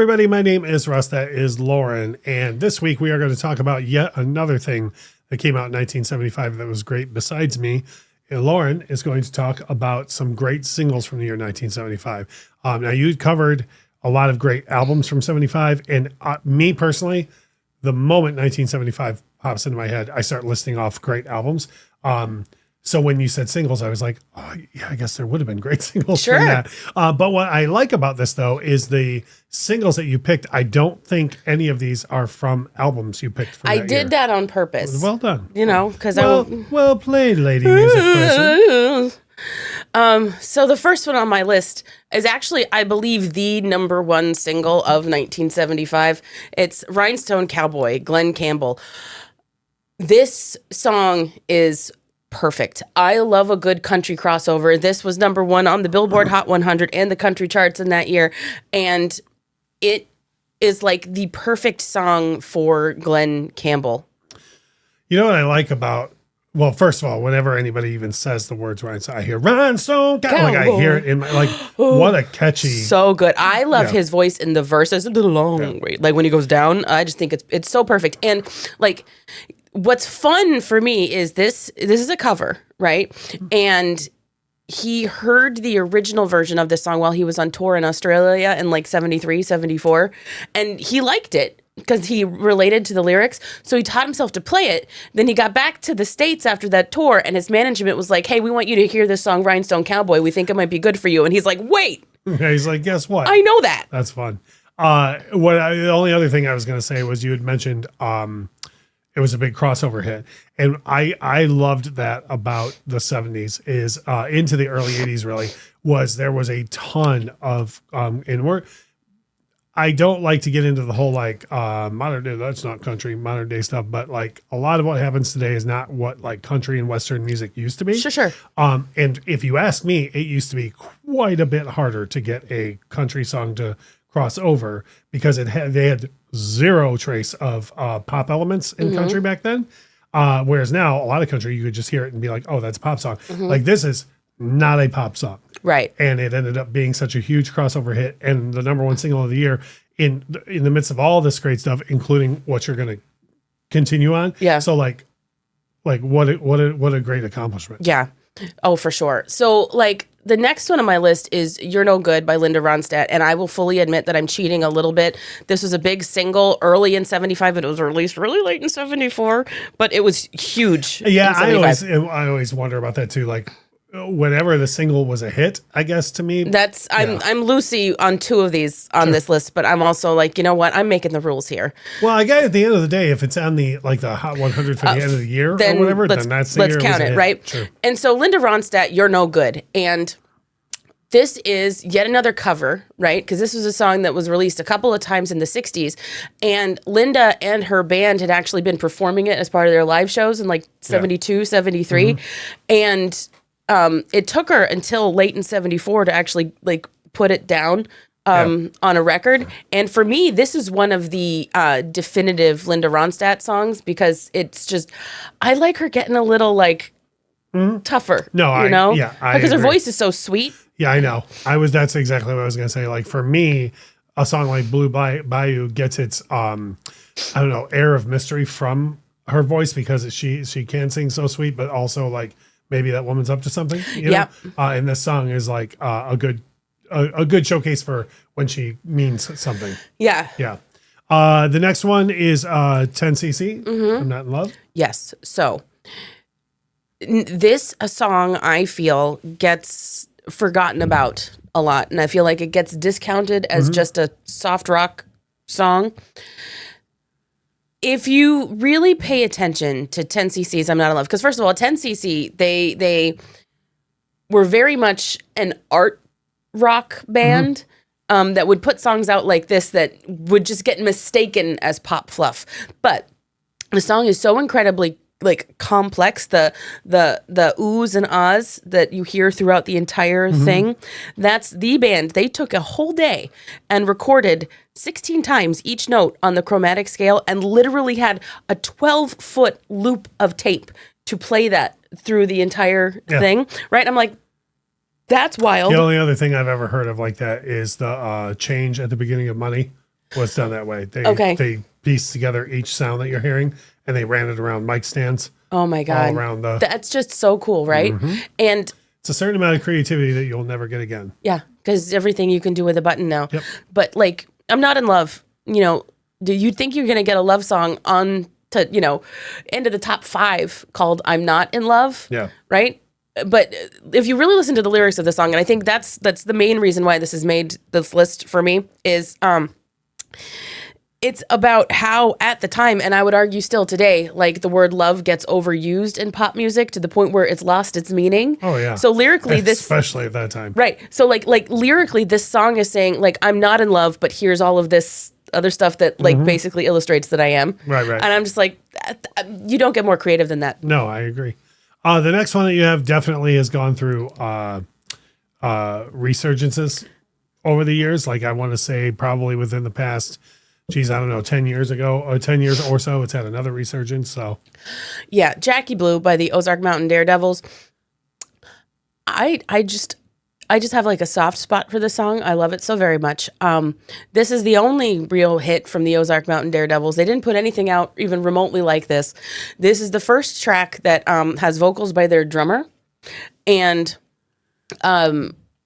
everybody. My name is Russ. That is Lauren. And this week we are going to talk about yet another thing that came out in 1975 that was great besides me. And Lauren is going to talk about some great singles from the year 1975. Now, you covered a lot of great albums from 75. And me personally, the moment 1975 pops into my head, I start listing off great albums. So when you said singles, I was like, oh, yeah, I guess there would have been great singles from that. But what I like about this, though, is the singles that you picked. I don't think any of these are from albums you picked from I did that on purpose. Well done. You know, because well played, lady music person. So the first one on my list is actually, I believe, the number one single of 1975. It's Rhinestone Cowboy, Glenn Campbell. This song is perfect. I love a good country crossover. This was number one on the Billboard Hot 100 and the country charts in that year. And it is like the perfect song for Glenn Campbell. You know what I like about, well, first of all, whenever anybody even says the words Rhinestone, I hear Rhinestone Cowboy. Like I hear it in my, like, what a catchy. So good. I love his voice in the verses. The long way. Like when he goes down, I just think it's so perfect. And like, what's fun for me is this is a cover, right? And he heard the original version of this song while he was on tour in Australia in like 73, 74. And he liked it because he related to the lyrics. So he taught himself to play it. Then he got back to the States after that tour and his management was like, hey, we want you to hear this song, Rhinestone Cowboy. We think it might be good for you. And he's like, wait. Yeah, he's like, guess what? I know that. That's fun. The only other thing I was going to say was you had mentioned, it was a big crossover hit. And I loved that about the 70s is into the early 80s really was there was a ton of I don't like to get into the whole like modern day, that's not country, modern day stuff, but like a lot of what happens today is not what like country and Western music used to be. Sure. And if you ask me, it used to be quite a bit harder to get a country song to cross over because they had zero trace of pop elements in country back then. Whereas now a lot of country, you could just hear it and be like, oh, that's a pop song. Like this is not a pop song. Right. And it ended up being such a huge crossover hit and the number one single of the year in the midst of all this great stuff, including what you're going to continue on. Yeah. So like what a great accomplishment. Yeah. Oh, for sure. So like the next one on my list is You're No Good by Linda Ronstadt. And I will fully admit that I'm cheating a little bit. This was a big single early in 75. It was released really late in 74, but it was huge. Yeah. I always wonder about that too. Like whenever the single was a hit, I guess to me, I'm Lucy on two of these on this list, but I'm also like, you know what? I'm making the rules here. Well, I guess at the end of the day, if it's on the Hot 100 for the end of the year or whatever, then that's the year. Let's count it, right? Sure. And so Linda Ronstadt, You're No Good. And this is yet another cover, right? Because this was a song that was released a couple of times in the 60s. And Linda and her band had actually been performing it as part of their live shows in like 72, 73. And it took her until late in 74 to actually like put it down on a record. And for me, this is one of the definitive Linda Ronstadt songs because it's just, I like her getting a little like tougher. No, because her voice is so sweet. Yeah, I know. That's exactly what I was going to say. Like for me, a song like Blue Bayou gets its, air of mystery from her voice because she can sing so sweet, but also like, maybe that woman's up to something, you know? And this song is like a good showcase for when she means something. Yeah. Yeah. The next one is 10cc. I'm Not in Love. Yes. So this a song I feel gets forgotten about a lot. And I feel like it gets discounted as just a soft rock song. If you really pay attention to 10cc's I'm Not in Love, because first of all, 10cc, they were very much an art rock band that would put songs out like this that would just get mistaken as pop fluff. But the song is so incredibly like complex, the oohs and ahs that you hear throughout the entire thing. That's the band. They took a whole day and recorded 16 times each note on the chromatic scale and literally had a 12-foot loop of tape to play that through the entire thing. Right? I'm like, that's wild. The only other thing I've ever heard of like that is the change at the beginning of Money was done that way. They pieced together each sound that you're hearing, and they ran it around mic stands. Oh my God. All around That's just so cool, right? And it's a certain amount of creativity that you'll never get again. yeah, because everything you can do with a button now. Yep. But like, I'm not in love. Do you think you're gonna get a love song on to into the top 5 called "I'm Not in Love"? Yeah. Right. But if you really listen to the lyrics of the song, and I think that's the main reason why this has made this list for me is it's about how at the time, and I would argue still today, like the word love gets overused in pop music to the point where it's lost its meaning. Oh yeah. So lyrically, especially at that time. right. So like lyrically, this song is saying like I'm not in love, but here's all of this other stuff that like basically illustrates that I am. Right. And I'm just like, you don't get more creative than that. No, I agree. The next one that you have definitely has gone through resurgences over the years. Like I want to say probably within the past, I don't know, 10 years ago or 10 years or so, it's had another resurgence. So yeah, Jackie Blue by the Ozark Mountain Daredevils. I just have like a soft spot for this song. I love it so very much. This is the only real hit from the Ozark Mountain Daredevils. They didn't put anything out even remotely like this. This is the first track that has vocals by their drummer. And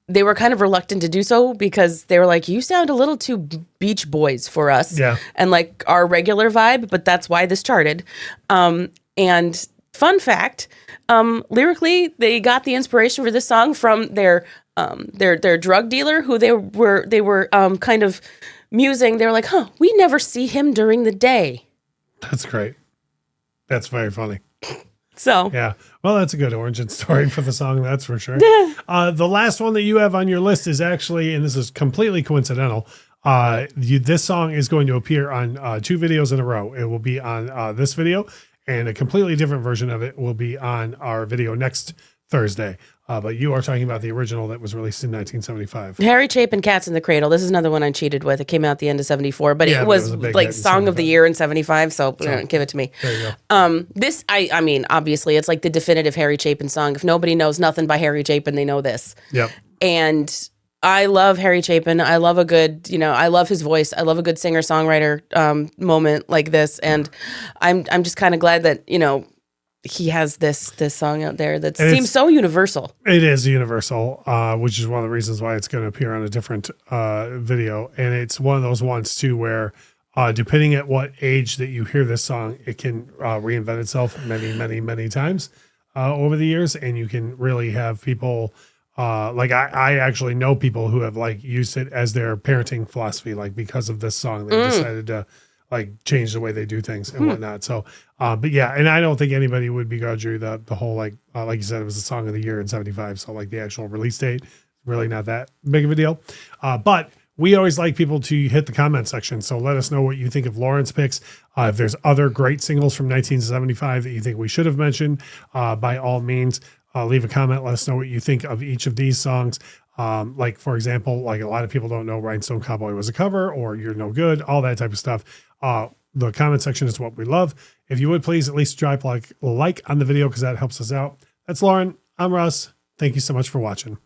they were kind of reluctant to do so because they were like, you sound a little too Beach Boys for us. Yeah. And like our regular vibe, but that's why this charted. And fun fact, lyrically, they got the inspiration for this song from their drug dealer who they were kind of musing. They were like, we never see him during the day. that's great. That's very funny. So Yeah. Well, that's a good origin story for the song. That's for sure. The last one that you have on your list is actually, and this is completely coincidental. This song is going to appear on 2 videos in a row. It will be on this video, and a completely different version of it will be on our video next Thursday. But you are talking about the original that was released in 1975. Harry Chapin, Cats in the Cradle. This is another one I cheated with. It came out at the end of 74, but Yeah, it but was it was a big like hit in song of the 75. year in 75. So give it to me. There you go. This, I mean, obviously it's like the definitive Harry Chapin song. If nobody knows nothing by Harry Chapin, they know this. Yep. And I love Harry Chapin. I love a good, I love his voice. I love a good singer-songwriter moment like this. And I'm just kind of glad that, he has this song out there that seems so universal. It is universal, which is one of the reasons why it's going to appear on a different video. And it's one of those ones too where depending at what age that you hear this song, it can reinvent itself many, many, many times over the years. And you can really have people like I actually know people who have like used it as their parenting philosophy, like because of this song, they decided to like change the way they do things and whatnot. So, but yeah, and I don't think anybody would begrudge you the whole, like you said, it was the song of the year in 75. So like the actual release date, really not that big of a deal. But we always like people to hit the comment section. So let us know what you think of Lauren's picks. If there's other great singles from 1975 that you think we should have mentioned, by all means, leave a comment. Let us know what you think of each of these songs. Like for example, like a lot of people don't know Rhinestone Cowboy was a cover, or You're No Good, all that type of stuff. The comment section is what we love. If you would please at least drop like on the video, because that helps us out. That's Lauren. I'm Russ. Thank you so much for watching.